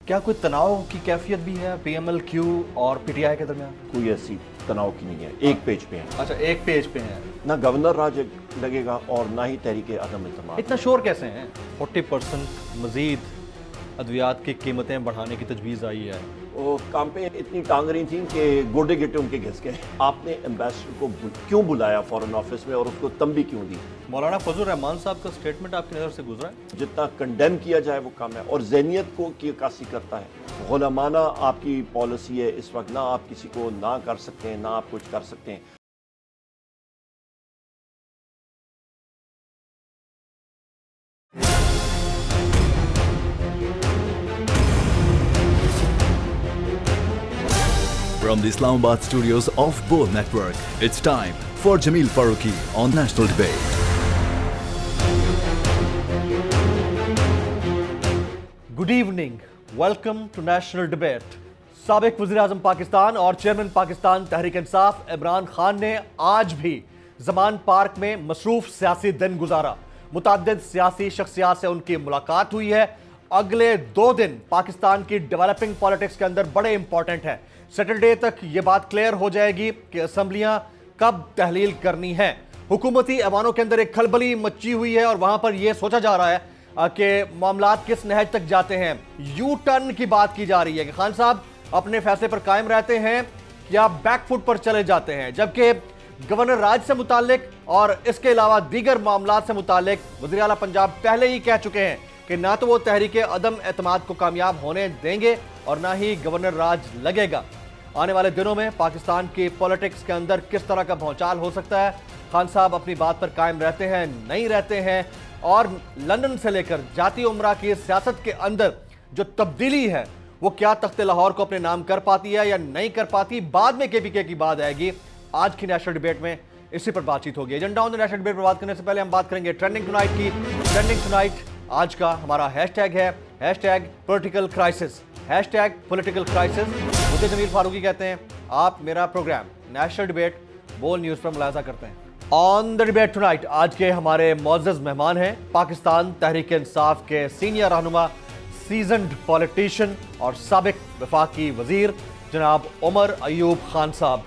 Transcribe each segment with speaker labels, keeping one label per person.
Speaker 1: کیا کوئی تناؤ کی کیفیت بھی ہے پی ایم ایل کیو اور پی ٹی آئی کے درمیان؟
Speaker 2: کوئی ایسی تناؤ کی نہیں ہے، ایک پیج پہ ہیں۔
Speaker 1: اچھا، ایک پیج پہ ہیں،
Speaker 2: نہ گورنر راج لگے گا اور نہ ہی تحریک عدم اعتماد۔
Speaker 1: اتنا شور کیسے ہیں؟ 40% مزید ادویات کی قیمتیں بڑھانے کی تجویز آئی ہے۔
Speaker 2: وہ کام پہ اتنی ٹانگ رہی تھیں کہ گوڈے گٹے ان کے گھس گئے۔ آپ نے ایمبیسڈر کو کیوں بلایا فورن آفس میں اور اس کو تنبیہ کیوں دی؟
Speaker 1: مولانا فضل الرحمان صاحب کا سٹیٹمنٹ آپ کی نظر سے گزرا ہے؟
Speaker 2: جتنا کنڈیم کیا جائے وہ کم ہے اور ذہنیت کو کی عکاسی کرتا ہے۔ غلامانہ آپ کی پالیسی ہے اس وقت، نہ آپ کسی کو نہ کر سکتے ہیں نہ آپ کچھ کر سکتے ہیں۔
Speaker 3: From the Islamabad studios of Bol Network, it's time for Jameel Farooqi on National Debate.
Speaker 1: Good evening, welcome to national debate. سابق وزیر اعظم پاکستان اور چیئرمین پاکستان تحریک انصاف عمران خان نے آج بھی زمان پارک میں مصروف سیاسی دن گزارا۔ متعدد سیاسی شخصیات سے ان کی ملاقات ہوئی ہے۔ اگلے 2 دن پاکستان کی ڈیولپنگ پالیٹکس کے اندر بڑے امپورٹنٹ ہیں۔ سیٹرڈے تک یہ بات کلیئر ہو جائے گی کہ اسمبلیاں کب تحلیل کرنی ہیں۔ حکومتی ایوانوں کے اندر ایک کھلبلی مچی ہوئی ہے اور وہاں پر یہ سوچا جا رہا ہے کہ معاملات کس نہج تک جاتے ہیں۔ یو ٹرن کی بات کی جا رہی ہے کہ خان صاحب اپنے فیصلے پر قائم رہتے ہیں یا بیک فٹ پر چلے جاتے ہیں، جبکہ گورنر راج سے متعلق اور اس کے علاوہ دیگر معاملات سے متعلق وزیر اعلیٰ پنجاب پہلے ہی کہہ چکے ہیں کہ نہ تو وہ تحریک عدم اعتماد کو کامیاب ہونے دیں گے اور نہ ہی گورنر راج لگے گا۔ آنے والے دنوں میں پاکستان کی پولیٹکس کے اندر کس طرح کا بھونچال ہو سکتا ہے؟ خان صاحب اپنی بات پر قائم رہتے ہیں، نہیں رہتے ہیں؟ اور لندن سے لے کر جاتی عمرہ کی سیاست کے اندر جو تبدیلی ہے وہ کیا تخت لاہور کو اپنے نام کر پاتی ہے یا نہیں کر پاتی؟ بعد میں کے پی کے کی بات آئے گی۔ آج کی نیشنل ڈیبیٹ میں اسی پر بات چیت ہوگی۔ ایجنڈا آن دی نیشنل ڈیبیٹ پر بات کرنے سے پہلے ہم بات کریں گے ٹرینڈنگ ٹونائٹ کی۔ ٹرینڈنگ ٹونائٹ آج کا ہمارا ہیش ٹیگ ہے #پولیٹیکل کرائسس، #پولیٹیکل کرائسس۔ مجھے جمیل فاروقی کہتے ہیں۔ آپ میرا پروگرام نیشنل ڈیبیٹ بول نیوز پر ملاحظہ کرتے ہیں۔ آن دا ڈیبیٹ ٹونائٹ آج کے ہمارے معزز مہمان ہیں پاکستان تحریک انصاف کے سینئر رہنما، سیزنڈ پولیٹیشین اور سابق وفاقی وزیر جناب عمر ایوب خان صاحب۔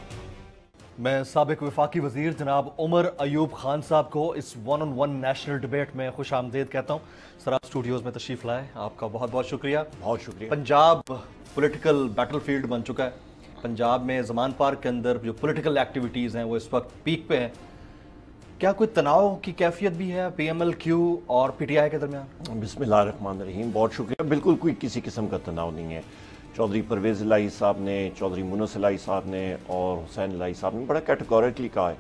Speaker 1: میں سابق وفاقی وزیر جناب عمر ایوب خان صاحب کو اس 1-on-1 نیشنل ڈیبیٹ میں خوش آمدید کہتا ہوں۔ سر آپ اسٹوڈیوز میں تشریف لائے، آپ کا بہت بہت شکریہ۔
Speaker 2: بہت شکریہ۔
Speaker 1: پنجاب پولیٹیکل بیٹل فیلڈ بن چکا ہے۔ پنجاب میں زمان پارک کے اندر جو پولیٹیکل ایکٹیویٹیز ہیں وہ اس وقت پیک پہ ہیں۔ کیا کوئی تناؤ کی کیفیت بھی ہے پی ایم ایل کیو اور پی ٹی آئی کے درمیان؟
Speaker 2: بسم اللہ الرحمن الرحیم، بہت شکریہ۔ بالکل کوئی کسی قسم کا تناؤ نہیں ہے۔ چودھری پرویز الہی صاحب نے، چودھری مونس الہی صاحب نے اور حسین الہی صاحب نے بڑا کیٹیگوریکلی کہا ہے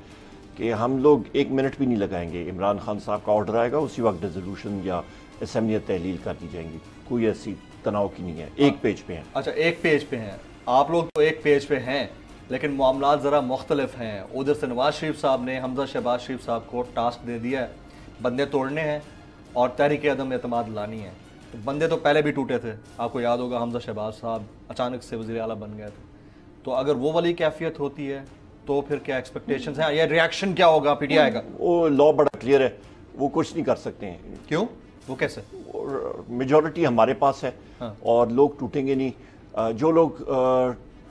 Speaker 2: کہ ہم لوگ 1 منٹ بھی نہیں لگائیں گے، عمران خان صاحب کا آرڈر آئے گا اسی وقت ریزولوشن یا اسمبلی تحلیل کر دی جائیں گی۔ کوئی ایسی تناؤ کی نہیں ہے، ایک پیج پہ ہیں۔
Speaker 1: اچھا، ایک پیج پہ ہیں آپ لوگ، تو ایک پیج پہ ہیں لیکن معاملات ذرا مختلف ہیں۔ ادھر سے نواز شریف صاحب نے حمزہ شہباز شریف صاحب کو ٹاسک دے دیا ہے، بندے توڑنے ہیں اور تحریک عدم اعتماد لانی ہے۔ تو بندے تو پہلے بھی ٹوٹے تھے، آپ کو یاد ہوگا حمزہ شہباز صاحب اچانک سے وزیر اعلیٰ بن گئے تھے۔ تو اگر وہ والی کیفیت ہوتی ہے تو پھر کیا ایکسپیکٹیشنز ہیں یا ریاکشن کیا ہوگا پی ٹی آئی کا؟
Speaker 2: وہ لا بڑا کلیئر ہے، وہ کچھ نہیں کر سکتے ہیں۔
Speaker 1: کیوں؟ وہ کیسے؟
Speaker 2: میجورٹی ہمارے پاس ہے اور لوگ ٹوٹیں گے نہیں۔ جو لوگ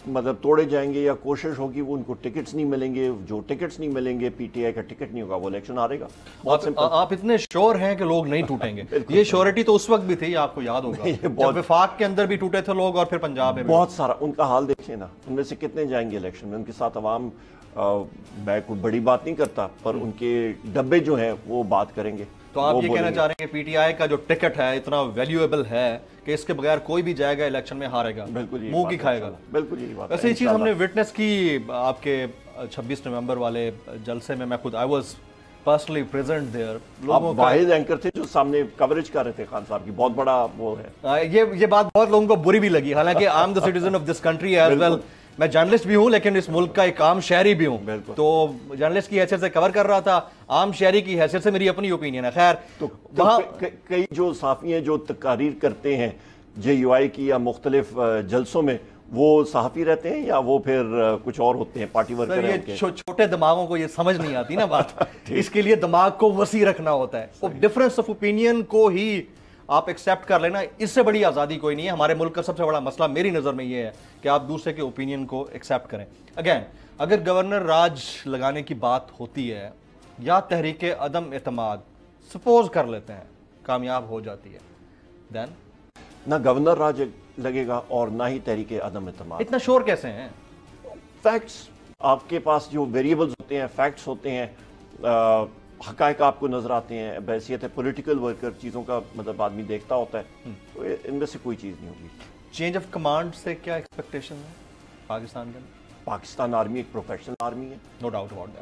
Speaker 2: مطلب توڑے جائیں گے یا کوشش ہوگی وہ ان کو ٹکٹس نہیں ملیں گے، جو ٹکٹس نہیں ملیں گے پی ٹی آئی کا ٹکٹ نہیں ہوگا وہ الیکشن ہارے گا۔
Speaker 1: آپ اتنے شور ہیں کہ لوگ نہیں ٹوٹیں گے؟ یہ شیورٹی تو اس وقت بھی تھی، آپ کو یاد ہوگا جب وفاق کے اندر بھی ٹوٹے تھے لوگ اور پھر پنجاب میں
Speaker 2: بہت سارا۔ ان کا حال دیکھ لینا، ان میں سے کتنے جائیں گے الیکشن میں؟ ان کے ساتھ عوام، میں کوئی بڑی بات نہیں کرتا پر ان کے ڈبے جو ہیں وہ بات کریں گے۔
Speaker 1: تو آپ یہ کہنا چاہ رہے ہیں کہ پی ٹی آئی کا جو ٹکٹ ہے اتنا ویلیویبل ہے کہ اس کے بغیر کوئی بھی جائے گا الیکشن میں ہارے گا، منہ کی کھائے گا؟
Speaker 2: بالکل یہی بات ہے۔
Speaker 1: ویسے یہ چیز ہم نے وٹنس کی آپ کے 26 نومبر والے جلسے میں، میں خود I was personally present there.
Speaker 2: لوگوں کا واحد اینکر تھے جو سامنے کوریج کر رہے تھے خان صاحب کی، بہت بڑا وہ ہے۔
Speaker 1: یہ بات بہت لوگوں کو بری بھی لگی، حالانکہ I am the citizen of this country as well. میں جرنلسٹ بھی ہوں لیکن اس ملک کا ایک عام شہری بھی ہوں، تو جرنلسٹ کی حیثیت سے کور کر رہا تھا، عام شہری کی حیثیت سے میری اپنی اوپینین ہے۔ خیر،
Speaker 2: تو وہاں کئی جو صحافی ہیں جو تقاریر کرتے ہیں جے یو آئی کی یا مختلف جلسوں میں، وہ صحافی رہتے ہیں یا وہ پھر کچھ اور ہوتے ہیں، پارٹی ورکر ہیں؟
Speaker 1: یہ چھوٹے دماغوں کو یہ سمجھ نہیں آتی نا بات، اس کے لیے دماغ کو وسیع رکھنا ہوتا ہے۔ وہ ڈفرنس آف اوپینین کو ہی آپ ایکسیپٹ کر لینا, اس سے بڑی آزادی کوئی نہیں ہے. ہمارے ملک کا سب سے بڑا مسئلہ میری نظر میں یہ ہے کہ آپ دوسرے کے اوپینین کو ایکسیپٹ کریں. اگین اگر گورنر راج لگانے کی بات ہوتی ہے یا تحریک عدم اعتماد سپوز کر لیتے ہیں کامیاب ہو جاتی ہے, دین
Speaker 2: نہ گورنر راج لگے گا اور نہ ہی تحریک عدم اعتماد.
Speaker 1: اتنا شور کیسے ہیں؟
Speaker 2: فیکٹس آپ کے پاس جو ویریبلز ہوتے ہیں, فیکٹس ہوتے ہیں, حقائق آپ کو نظر آتے ہیں. بحیثیت ہے پولیٹیکل ورکر, چیزوں کا مطلب آدمی دیکھتا ہوتا ہے, تو ان میں سے کوئی چیز نہیں ہوگی.
Speaker 1: چینج آف کمانڈ سے کیا ایکسپیکٹیشن ہے پاکستان کے اندر؟
Speaker 2: پاکستان آرمی ایک پروفیشنل آرمی ہے,
Speaker 1: نو ڈاؤٹ اباؤٹ دیٹ.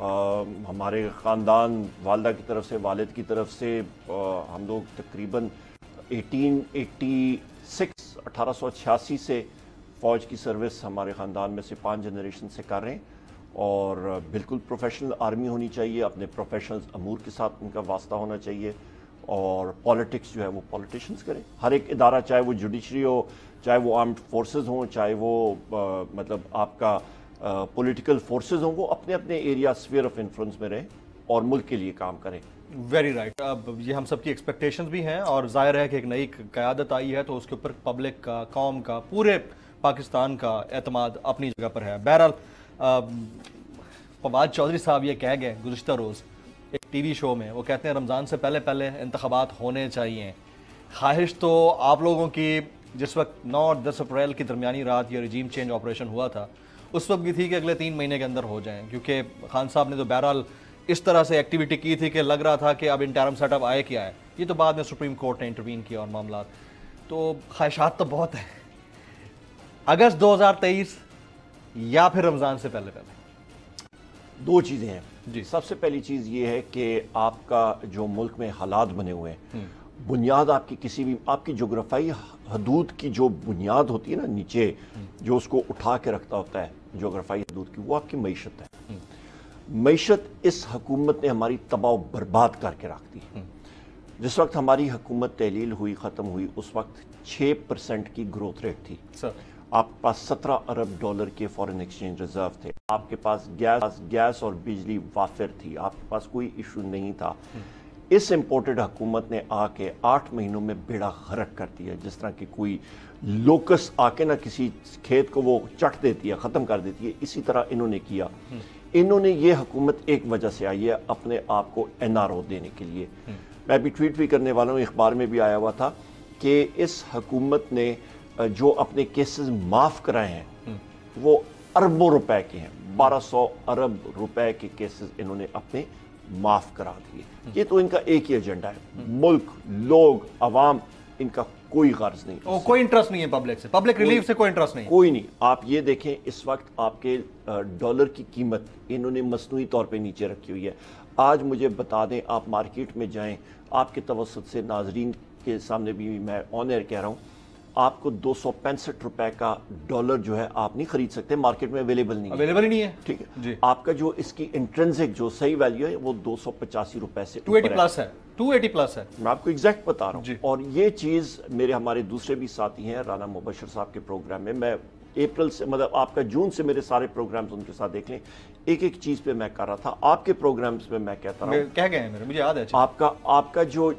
Speaker 2: ہمارے خاندان, والدہ کی طرف سے, والد کی طرف سے, ہم لوگ تقریباً 1886 سے فوج کی سروس ہمارے خاندان میں سے 5 جنریشن سے کر رہے ہیں, اور بالکل پروفیشنل آرمی ہونی چاہیے. اپنے پروفیشنل امور کے ساتھ ان کا واسطہ ہونا چاہیے, اور پالیٹکس جو ہے وہ پولیٹیشنز کریں. ہر ایک ادارہ, چاہے وہ جوڈیشری ہو, چاہے وہ آرمڈ فورسز ہوں, چاہے وہ مطلب آپ کا پولیٹیکل فورسز ہوں, وہ اپنے اپنے ایریا اسفیئر آف انفلوئنس میں رہیں اور ملک کے لیے کام کریں.
Speaker 1: Very right. اب یہ ہم سب کی ایکسپیکٹیشنز بھی ہیں, اور ظاہر ہے کہ ایک نئی قیادت آئی ہے تو اس کے اوپر پبلک کا, قوم کا, پورے پاکستان کا اعتماد اپنی جگہ پر ہے. بہرحال فواد چودھری صاحب یہ کہہ گئے گزشتہ روز ایک ٹی وی شو میں, وہ کہتے ہیں رمضان سے پہلے پہلے انتخابات ہونے چاہیے. خواہش تو آپ لوگوں کی جس وقت 9 اور 10 اپریل کی درمیانی رات یہ رجیم چینج آپریشن ہوا تھا اس وقت بھی تھی کہ اگلے 3 مہینے کے اندر ہو جائیں, کیونکہ خان صاحب نے تو بہرحال اس طرح سے ایکٹیویٹی کی تھی کہ لگ رہا تھا کہ اب انٹرم سیٹ اپ آئے کیا ہے. یہ تو بعد میں سپریم کورٹ نے انٹروین کیا اور معاملات, تو خواہشات تو بہت ہیں. اگست 2023 یا پھر رمضان سے پہلے پہلے؟ 2
Speaker 2: چیزیں ہیں
Speaker 1: جی.
Speaker 2: سب سے پہلی چیز یہ ہے کہ آپ کا جو ملک میں حالات بنے ہوئے ہیں, بنیاد آپ کی کسی بھی, آپ کی جغرافائی حدود کی جو بنیاد ہوتی ہے نا نیچے, جو اس کو اٹھا کے رکھتا ہوتا ہے جغرافائی حدود کی, وہ آپ کی معیشت ہے. معیشت اس حکومت نے ہماری تباہ و برباد کر کے رکھ دی. جس وقت ہماری حکومت تحلیل ہوئی, ختم ہوئی, اس وقت 6% کی گروتھ ریٹ تھی. آپ کے پاس $17 ارب کے فارن ایکسچینج ریزرو تھے, آپ کے پاس گیس اور بجلی وافر تھی, آپ کے پاس کوئی ایشو نہیں تھا. اس امپورٹڈ حکومت نے آ کے 8 مہینوں میں بیڑا غرق کر دیا. جس طرح کہ کوئی لوکس آ کے نہ کسی کھیت کو وہ چٹ دیتی ہے, ختم کر دیتی ہے, اسی طرح انہوں نے کیا. انہوں نے, یہ حکومت ایک وجہ سے آئی ہے, اپنے آپ کو NRO دینے کے لیے. میں بھی ٹویٹ بھی کرنے والا ہوں, اخبار میں بھی آیا ہوا تھا کہ اس حکومت نے جو اپنے کیسز معاف کرائے ہیں وہ اربوں روپے کے ہیں. 1200 ارب روپے کے کیسز انہوں نے اپنے معاف کرا دیے. یہ تو ان کا ایک ہی ایجنڈا ہے, ملک, لوگ, عوام, ان کا کوئی غرض نہیں,
Speaker 1: کوئی انٹرسٹ نہیں ہے پبلک سے, پبلک ریلیف سے کوئی انٹرسٹ نہیں,
Speaker 2: کوئی نہیں. آپ یہ دیکھیں اس وقت آپ کے ڈالر کی قیمت انہوں نے مصنوعی طور پہ نیچے رکھی ہوئی ہے. آج مجھے بتا دیں, آپ مارکیٹ میں جائیں, آپ کے توسط سے ناظرین کے سامنے بھی میں آن ایئر کہہ رہا ہوں, آپ کو 265 روپے کا ڈالر جو ہے آپ نہیں خرید سکتے, مارکیٹ میں اویلیبل نہیں ہے. ٹھیک ہے جی. آپ کا جو اس کی انٹرنسک جو صحیح ویلیو ہے وہ 285 روپے سے
Speaker 1: 280 پلس ہے, 280 پلس ہے.
Speaker 2: میں آپ کو ایگزیکٹ بتا رہا ہوں. اور یہ چیز ہمارے دوسرے بھی ساتھی ہیں, رانا مبشر صاحب کے پروگرام میں اپریل سے, مطلب آپ کا جون سے میرے سارے پروگرامز ان کے ساتھ دیکھ لیں, ایک ایک چیز پہ میں کر رہا تھا. آپ کے پروگرامز میں میں کہتا رہا ہوں,
Speaker 1: کہہ گئے ہیں میرے, مجھے یاد ہے,
Speaker 2: آپ کا جو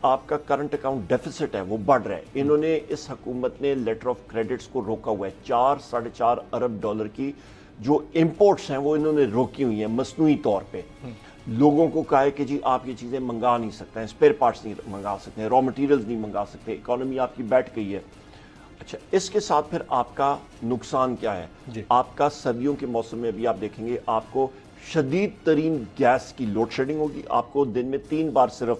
Speaker 2: آپ کا کرنٹ اکاؤنٹ ڈیفیسٹ ہے وہ بڑھ رہا ہے. انہوں نے, اس حکومت نے لیٹر آف کریڈٹس کو روکا ہوا ہے. 4-4.5 ارب ڈالر کی جو امپورٹس ہیں وہ انہوں نے روکی ہوئی ہیں مصنوعی طور پہ. لوگوں کو کہا ہے کہ جی آپ یہ چیزیں منگا نہیں سکتے ہیں, اسپیئر پارٹس نہیں منگا سکتے ہیں, را مٹیریلز نہیں منگا سکتے, اکانومی آپ کی بیٹھ گئی ہے. اچھا, اس کے ساتھ پھر آپ کا نقصان کیا ہے جی. آپ کا سردیوں کے موسم میں بھی آپ دیکھیں گے, آپ کو شدید ترین گیس کی لوڈ شیڈنگ ہوگی. آپ کو دن میں 3 بار صرف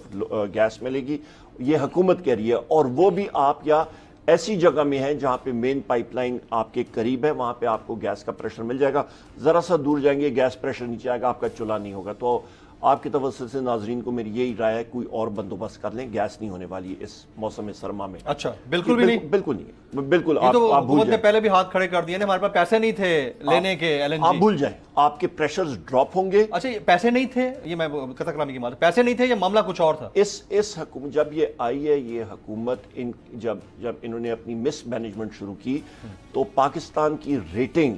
Speaker 2: گیس ملے گی, یہ حکومت کہہ رہی ہے. اور وہ بھی آپ یا ایسی جگہ میں ہیں جہاں پہ مین پائپ لائن آپ کے قریب ہے, وہاں پہ آپ کو گیس کا پریشر مل جائے گا. ذرا سا دور جائیں گے, گیس پریشر نیچے آئے گا, آپ کا چولہا نہیں ہوگا. تو آپ کے توسط سے ناظرین کو میری یہی رائے ہے, کوئی اور بندوبست کر لیں, گیس نہیں ہونے والی ہے اس موسم سرما میں.
Speaker 1: اچھا, بالکل بھی نہیں,
Speaker 2: بالکل نہیں, بالکل.
Speaker 1: آپ حکومت نے پہلے بھی ہاتھ کھڑے کر دیے, ہمارے پاس پیسے نہیں تھے لینے کے ایل این جی.
Speaker 2: آپ بھول جائیں, آپ کے پریشرز ڈراپ ہوں گے.
Speaker 1: اچھا, پیسے نہیں تھے, یہ میں قطع کلامی کی بات, پیسے نہیں تھے یا معاملہ کچھ اور تھا؟
Speaker 2: اس حکومت جب یہ آئی ہے, یہ حکومت جب انہوں نے اپنی مس مینجمنٹ شروع کی تو پاکستان کی ریٹنگ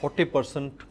Speaker 1: 40%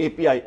Speaker 2: API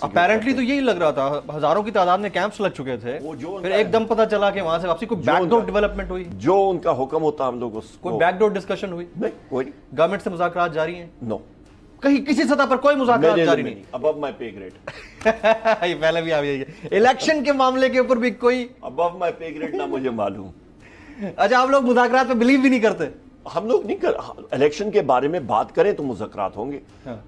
Speaker 1: اپیرنٹلی تو یہی لگ رہا تھا, ہزاروں کی تعداد میں کیمپس لگ چکے تھے, پھر ایک دم پتہ چلا کہ وہاں سے واپسی. کوئی بیک ڈور ڈیولپمنٹ ہوئی؟
Speaker 2: جو ان کا حکم ہوتا ہم لوگ اس
Speaker 1: کوئی بیک ڈور ڈسکشن ہوئی؟
Speaker 2: نہیں, کوئی نہیں.
Speaker 1: گورنمنٹ سے مذاکرات جاری ہیں؟
Speaker 2: نو,
Speaker 1: کہیں کسی سطح پر کوئی مذاکرات جاری نہیں.
Speaker 2: ابو مائی پے گریڈ.
Speaker 1: یہ پہلے بھی آئی ہے الیکشن کے معاملے کے اوپر بھی کوئی
Speaker 2: ابو مائی پے گریڈ نہ مجھے معلوم.
Speaker 1: اچھا, آپ لوگ مذاکرات پہ بلیو بھی نہیں کرتے؟
Speaker 2: ہم لوگ نہیں الیکشن کے بارے میں بات کریں تو مذاکرات ہوں گے.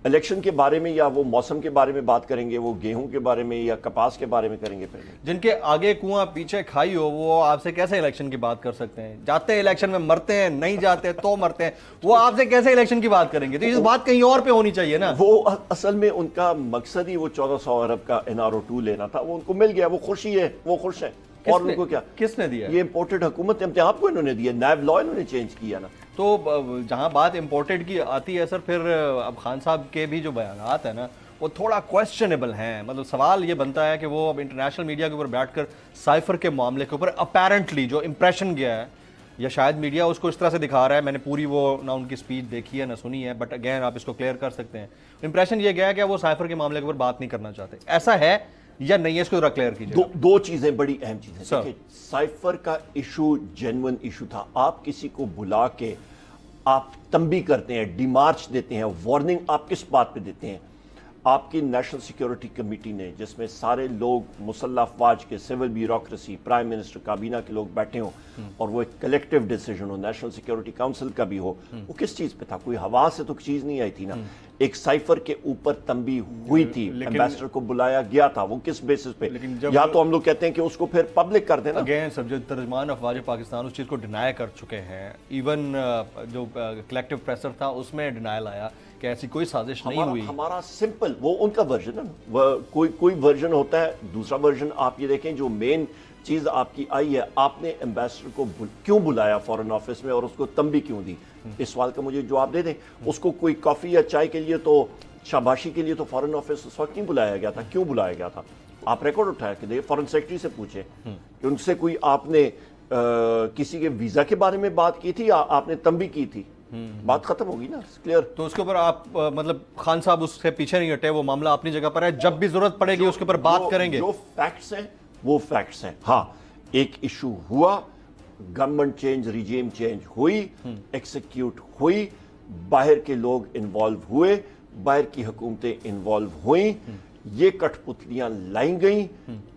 Speaker 2: الیکشن کے بارے میں یا وہ موسم کے بارے میں بات کریں گے, وہ گیہوں کے بارے میں یا کپاس کے بارے میں کریں گے. پہلے
Speaker 1: جن کے آگے کنواں پیچھے کھائی ہو وہ آپ سے کیسے الیکشن کی بات کر سکتے ہیں؟ جاتے ہیں الیکشن میں مرتے ہیں, نہیں جاتے تو مرتے ہیں, وہ آپ سے کیسے الیکشن کی بات کریں گے؟ تو یہ بات کہیں اور پہ ہونی چاہیے نا.
Speaker 2: وہ اصل میں ان کا مقصد ہی وہ 1400 ارب کا NRO2 لینا تھا, وہ ان کو مل گیا, وہ خوشی ہے, وہ خوش ہیں. اور ان کو کیا,
Speaker 1: کس نے دیا؟
Speaker 2: یہ امپورٹڈ حکومت آپ کو انہوں نے دیا, نیب لا انہوں نے چینج کیا نا.
Speaker 1: تو جہاں بات امپورٹڈ کی آتی ہے سر, پھر اب خان صاحب کے بھی جو بیانات ہیں نا وہ تھوڑا کویسچنیبل ہیں. مطلب سوال یہ بنتا ہے کہ وہ اب انٹرنیشنل میڈیا کے اوپر بیٹھ کر سائفر کے معاملے کے اوپر اپیرنٹلی جو امپریشن گیا ہے, یا شاید میڈیا اس کو اس طرح سے دکھا رہا ہے, میں نے پوری وہ نہ ان کی اسپیچ دیکھی ہے نہ سنی ہے, بٹ اگین آپ اس کو کلیئر کر سکتے ہیں, امپریشن یہ گیا ہے کہ وہ سائفر کے معاملے کے اوپر بات نہیں کرنا چاہتے. ایسا ہے یا نہیں ہے؟ اس کو ذرا کلیئر کیجیے.
Speaker 2: دو چیزیں بڑی اہم چیزیں. دیکھیں, سائفر کا ایشو جینوئن ایشو تھا. آپ کسی کو بلا کے آپ تنبیہ کرتے ہیں, ڈیمارچ دیتے ہیں, وارننگ آپ کس بات پہ دیتے ہیں؟ آپ کی نیشنل سیکیورٹی کمیٹی نے, جس میں سارے لوگ مسلح افواج کے, سول بیوروکریسی, پرائم منسٹر, کابینہ کے لوگ بیٹھے ہوں اور وہ ایک کلیکٹیو ڈیسیجن ہو, نیشنل سیکیورٹی کاؤنسل کا بھی ہو, وہ کس چیز پہ تھا؟ کوئی ہوا سے تو چیز نہیں آئی تھی نا. ایک سائفر کے اوپر تنبیہ ہوئی تھی, ایمبیسڈر کو بلایا گیا تھا, وہ کس بیسس پہ؟ یا تو ہم لوگ کہتے ہیں کہ اس کو پھر پبلک کر دینا.
Speaker 1: اگین سر, جو ترجمان افواج پاکستان اس چیز کو ڈینائی کر چکے ہیں, ایون جو کلیکٹیو پریسر تھا اس میں ڈینائل آیا کہ ایسی کوئی سازش نہیں ہوئی.
Speaker 2: ہمارا سمپل, وہ ان کا ورژن ہے, کوئی ورژن ہوتا ہے, دوسرا ورژن آپ یہ دیکھیں. جو مین چیز آپ کی آئی ہے, آپ نے ایمبیسڈر کو کیوں بلایا فارن آفس میں اور اس کو تنبیہ کیوں دی؟ اس سوال کا مجھے جواب دے دیں. اس کو کوئی کافی یا چائے کے لیے تو شاباشی کے لیے تو فارن آفس اس وقت نہیں بلایا گیا تھا. کیوں بلایا گیا تھا؟ آپ ریکارڈ اٹھایا کہ دے, فارن سیکرٹری سے پوچھیں کہ ان سے کوئی آپ نے کسی کے ویزا کے بارے میں بات کی تھی یا آپ نے تنبیہ کی تھی؟ بات ختم ہوگی نا, کلیئر.
Speaker 1: تو اس کے اوپر آپ مطلب خان صاحب اس سے پیچھے نہیں ہٹے, وہ معاملہ اپنی جگہ پر ہے, جب بھی ضرورت پڑے گی اس کے اوپر بات کریں گے.
Speaker 2: جو فیکٹس ہیں وہ فیکٹس ہیں. ہاں, ایک ایشو ہوا, گورنمنٹ چینج, ریجیم چینج ہوئی, ایکسیکیوٹ ہوئی, باہر کے لوگ انوالو ہوئے, باہر کی حکومتیں انوالو ہوئیں, یہ کٹ پتلیاں لائیں گئیں.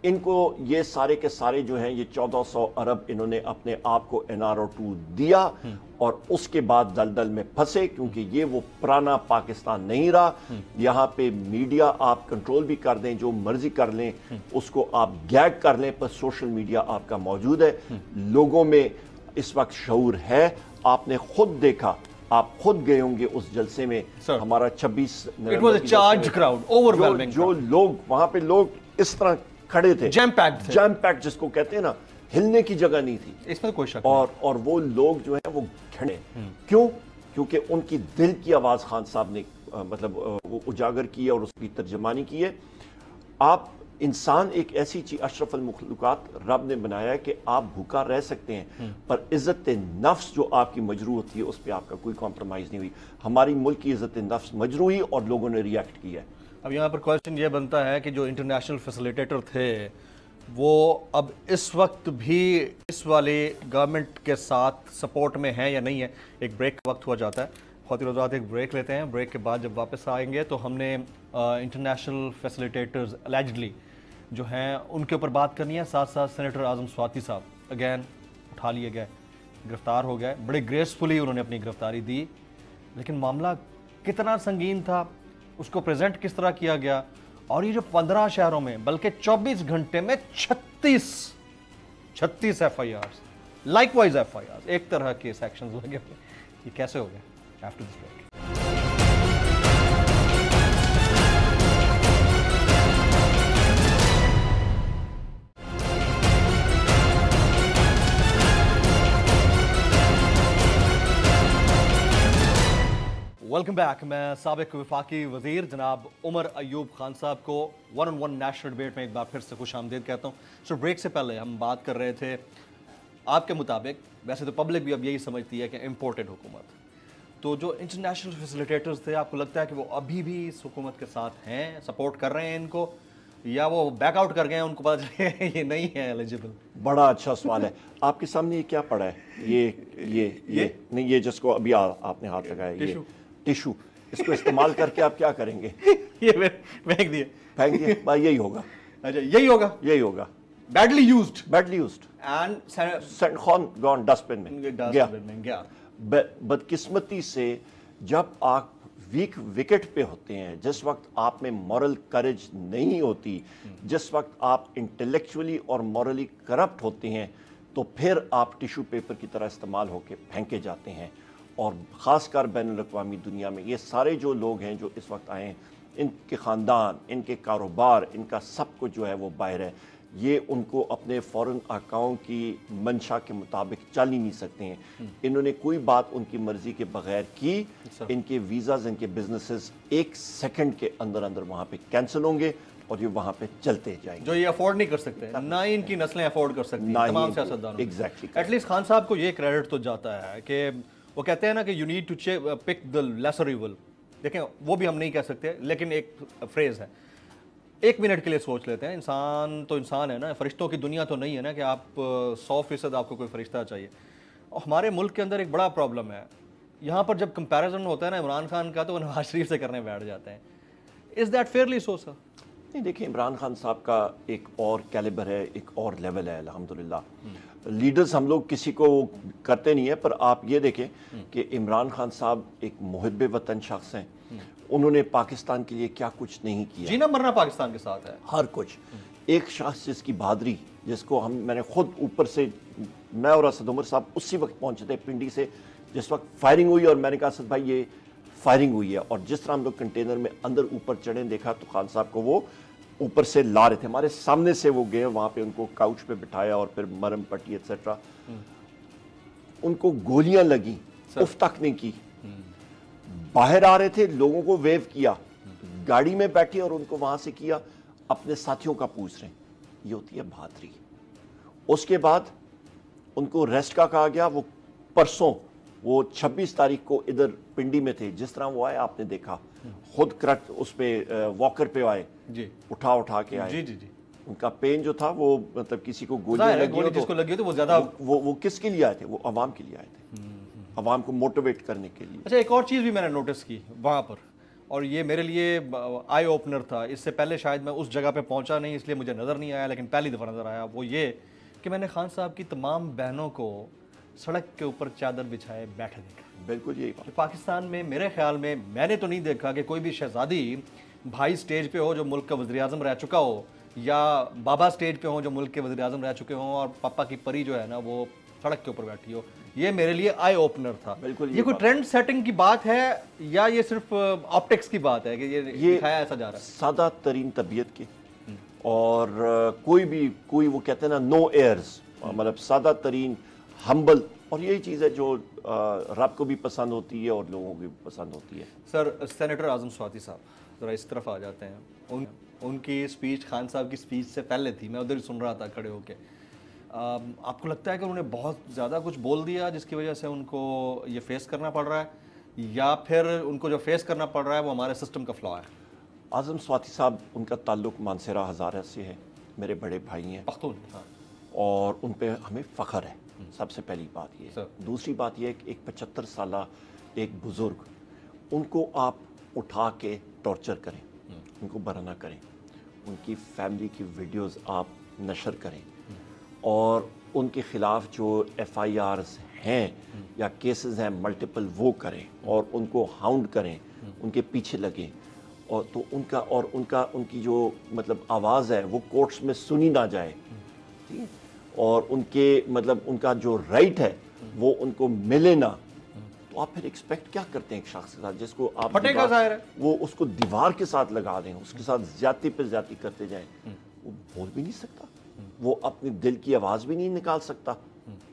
Speaker 2: ان کو یہ سارے کے سارے جو ہیں یہ 1400 ارب انہوں نے اپنے آپ کو NRO2 دیا, اور اس کے بعد دلدل میں پھنسے, کیونکہ یہ وہ پرانا پاکستان نہیں رہا. یہاں پہ میڈیا آپ کنٹرول بھی کر دیں, جو مرضی کر لیں, اس کو آپ گیگ کر لیں, پر سوشل میڈیا آپ کا موجود ہے. لوگوں میں اس وقت شعور ہے. آپ نے خود دیکھا, آپ خود گئے ہوں گے اس جلسے میں, ہمارا 26 جو لوگ وہاں پہ لوگ اس طرح کھڑے تھے, جیم پیکڈ جس کو کہتے ہیں نا, ہلنے کی جگہ نہیں تھی.
Speaker 1: اس میں کوئی شک
Speaker 2: اور وہ لوگ جو ہیں وہ کھڑے. کیوں؟ کیونکہ ان کی دل کی آواز خان صاحب نے مطلب اجاگر کی ہے اور اس کی ترجمانی کی ہے. آپ انسان ایک ایسی چیز, اشرف المخلوقات رب نے بنایا ہے کہ آپ بھوکا رہ سکتے ہیں, پر عزت نفس جو آپ کی مجروح ہوتی ہے اس پہ آپ کا کوئی کمپرومائز نہیں ہوئی. ہماری ملک کی عزت نفس مجروح ہوئی اور لوگوں نے ریئیکٹ کیا ہے.
Speaker 1: اب یہاں پر کویسچن یہ بنتا ہے کہ جو انٹرنیشنل فیسیلیٹیٹر تھے وہ اب اس وقت بھی اس والے گورنمنٹ کے ساتھ سپورٹ میں ہیں یا نہیں ہے. ایک بریک کا وقت ہوا جاتا ہے, خواتین حضرات ایک بریک لیتے ہیں. بریک کے بعد جب واپس آئیں گے تو ہم نے انٹرنیشنل فیسیلیٹیٹرز الیجڈلی جو ہیں ان کے اوپر بات کرنی ہے. ساتھ ساتھ سینیٹر اعظم سواتی صاحب اگین اٹھا لیے گئے, گرفتار ہو گئے, بڑے گریسفلی انہوں نے اپنی گرفتاری دی, لیکن معاملہ کتنا سنگین تھا, اس کو پریزنٹ کس طرح کیا گیا, اور یہ جو 15 شہروں میں بلکہ 24 گھنٹے میں 36 FIRs, لائک وائز FIRs, ایک طرح کے سیکشنز لگے ہوئے, یہ کیسے ہو گیا؟ After this break. Welcome back. میں سابق وفاقی وزیر جناب عمر ایوب خان صاحب کو 1-on-1 نیشنل ڈبیٹ میں ایک بار پھر سے خوش آمدید کہتا ہوں. سو بریک سے پہلے ہم بات کر رہے تھے آپ کے مطابق, ویسے تو پبلک بھی اب یہی سمجھتی ہے کہ امپورٹڈ حکومت, تو جو انٹرنیشنل فیسیلیٹیٹرز تھے آپ کو لگتا ہے کہ وہ ابھی بھی اس حکومت کے ساتھ ہیں, سپورٹ کر رہے ہیں ان کو, یا وہ بیک آؤٹ کر گئے ہیں, ان کو پتہ چلے یہ نہیں ہے ایلیجبل؟
Speaker 2: بڑا اچھا سوال ہے. آپ کے سامنے یہ کیا پڑا ہے؟ یہ نہیں, یہ جس کو ابھی آپ نے ہاتھ لگایا, یہ ٹیشو, اس کو استعمال کر کے آپ کیا کریں گے؟
Speaker 1: یہ پھینک
Speaker 2: دیے بھائی, یہی ہوگا.
Speaker 1: اچھا یہی ہوگا. Badly used and
Speaker 2: send gone dustbin میں گیا. بدقسمتی سے جب آپ ویک وکٹ پہ ہوتے ہیں, جس وقت آپ میں مورل کریج نہیں ہوتی, جس وقت آپ انٹلیکچولی اور مورلی کرپٹ ہوتے ہیں, تو پھر آپ ٹیشو پیپر کی طرح استعمال ہو کے پھینکے جاتے ہیں. اور خاص کر بین الاقوامی دنیا میں یہ سارے جو لوگ ہیں جو اس وقت آئے ہیں, ان کے خاندان, ان کے کاروبار, ان کا سب کچھ جو ہے وہ باہر ہے. یہ ان کو اپنے فورن اکاؤنٹ کی منشا کے مطابق چل ہی نہیں سکتے ہیں. انہوں نے کوئی بات ان کی مرضی کے بغیر کی, ان کے ویزاز, ان کے بزنسز ایک سیکنڈ کے اندر وہاں پہ کینسل ہوں گے اور یہ وہاں پہ چلتے جائیں گے.
Speaker 1: جو یہ افورڈ نہیں کر سکتے, نہ ان کی نسلیں افورڈ کر سکتی, تمام سیاستدانوں.
Speaker 2: ایگزیکٹلی.
Speaker 1: ایٹ لیسٹ خان صاحب کو یہ کریڈٹ تو جاتا ہے کہ وہ کہتے ہیں نا کہ you need to pick the lesser evil. دیکھیں وہ بھی ہم نہیں کہہ سکتے, لیکن ایک فریز ہے, 1 منٹ کے لیے سوچ لیتے ہیں, انسان تو انسان ہے نا, فرشتوں کی دنیا تو نہیں ہے نا کہ آپ 100% آپ کو کوئی فرشتہ چاہیے. اور ہمارے ملک کے اندر ایک بڑا پرابلم ہے, یہاں پر جب کمپیریزن ہوتا ہے نا عمران خان کا, تو وہ نواز شریف سے کرنے بیٹھ جاتے ہیں. از دیٹ فیئرلی سو سر؟
Speaker 2: نہیں, دیکھیں عمران خان صاحب کا ایک اور کیلیبر ہے, ایک اور لیول ہے. الحمدللہ لیڈرز ہم لوگ کسی کو کرتے نہیں ہیں, پر آپ یہ دیکھیں کہ عمران خان صاحب ایک محب وطن شخص ہیں. انہوں نے پاکستان کے لیے کیا کچھ نہیں کیا.
Speaker 1: جینا مرنا پاکستان کے ساتھ ہے,
Speaker 2: ہر کچھ. ایک شخص جس کی بہادری, جس کو میں نے خود اوپر سے, میں اور اسد عمر صاحب اسی وقت پہنچے تھے پنڈی سے جس وقت فائرنگ ہوئی, اور میں نے کہا اسد بھائی یہ فائرنگ ہوئی ہے, اور جس طرح ہم لوگ کنٹینر میں اندر اوپر چڑھیں, دیکھا تو خان صاحب کو وہ اوپر سے لا رہے تھے, ہمارے سامنے سے وہ گئے, وہاں پہ ان کو کاؤچ پہ بٹھایا اور پھر مرم پٹی ایٹسٹرا. ان کو گولیاں لگیں, اف تک نہیں کی. باہر آ رہے تھے, لوگوں کو ویو کیا, گاڑی میں بیٹھے اور ان کو وہاں سے کیا, اپنے ساتھیوں کا پوچھ رہے ہیں. یہ ہوتی ہے بہادری. اس کے بعد ان کو ریسٹ کا کہا گیا. وہ پرسوں, وہ 26 تاریخ کو ادھر پنڈی میں تھے, جس طرح وہ آئے آپ نے دیکھا, خود کرٹ اس پہ واکر پہ آئے, اٹھا کے آئے. ان کا پین جو تھا وہ مطلب کسی کو گولیاں لگی,
Speaker 1: جس کو لگی تو وہ زیادہ,
Speaker 2: وہ کس کے لیے آئے تھے؟ وہ عوام کے لیے آئے تھے, عوام کو موٹیویٹ کرنے کے لیے.
Speaker 1: اچھا ایک اور چیز بھی میں نے نوٹس کی وہاں پر, اور یہ میرے لیے آئی اوپنر تھا. اس سے پہلے شاید میں اس جگہ پہ پہنچا نہیں, اس لیے مجھے نظر نہیں آیا, لیکن پہلی دفعہ نظر آیا. وہ یہ کہ میں نے خان صاحب کی تمام بہنوں کو سڑک کے اوپر چادر بچھائے بیٹھے دیکھا.
Speaker 2: بالکل یہی بات.
Speaker 1: پاکستان میں میرے خیال میں نے تو نہیں دیکھا کہ کوئی بھی شہزادی بھائی سٹیج پہ ہو جو ملک کا وزیر اعظم رہ چکا ہو, یا بابا سٹیج پہ ہوں جو ملک کے وزیر اعظم رہ چکے ہوں, اور پاپا کی پری جو ہے نا وہ سڑک کے اوپر بیٹھی ہو. یہ میرے لیے آئی اوپنر تھا. یہ کوئی ٹرینڈ سیٹنگ کی بات ہے یا یہ صرف آپٹکس کی بات ہے کہ یہ دکھایا ایسا جا رہا ہے؟
Speaker 2: سادہ ترین طبیعت کے, اور کوئی وہ کہتے ہیں نا نو ایئرز, مطلب سادہ ترین ہمبل, اور یہی چیز ہے جو رب کو بھی پسند ہوتی ہے اور لوگوں کو بھی پسند ہوتی ہے.
Speaker 1: سر سینیٹر اعظم سواتی صاحب ذرا اس طرف آ جاتے ہیں. ان کی سپیچ خان صاحب کی سپیچ سے پہلے تھی, میں ادھر ہی سن رہا تھا کھڑے ہو کے. آپ کو لگتا ہے کہ انہوں نے بہت زیادہ کچھ بول دیا جس کی وجہ سے ان کو یہ فیس کرنا پڑ رہا ہے, یا پھر ان کو جو فیس کرنا پڑ رہا ہے وہ ہمارے سسٹم کا فلا ہے؟
Speaker 2: اعظم سواتی صاحب, ان کا تعلق مانسیرا ہزارہ سے ہے, میرے بڑے بھائی ہیں,
Speaker 1: پختون,
Speaker 2: اور ان پہ ہمیں فخر ہے. سب سے پہلی بات یہ ہے. دوسری بات یہ ہے کہ ایک 75 سالہ ایک بزرگ, ان کو آپ اٹھا کے ٹارچر کریں, ان کو برہنہ کریں, ان کی فیملی کی ویڈیوز آپ نشر کریں, اور ان کے خلاف جو FIRs ہیں یا کیسز ہیں ملٹیپل وہ کریں, اور ان کو ہاؤنڈ کریں, ان کے پیچھے لگیں, اور تو ان کی جو مطلب آواز ہے وہ کورٹس میں سنی نہ جائے, اور ان کے مطلب ان کا جو رائٹ ہے وہ ان کو ملے نہ. تو آپ پھر ایکسپیکٹ کیا کرتے ہیں ایک شخص کے ساتھ جس کو آپ وہ اس کو دیوار کے ساتھ لگا دیں, اس کے ساتھ زیادتی پہ زیادتی کرتے جائیں, وہ بول بھی نہیں سکتا, وہ اپنی دل کی آواز بھی نہیں نکال سکتا.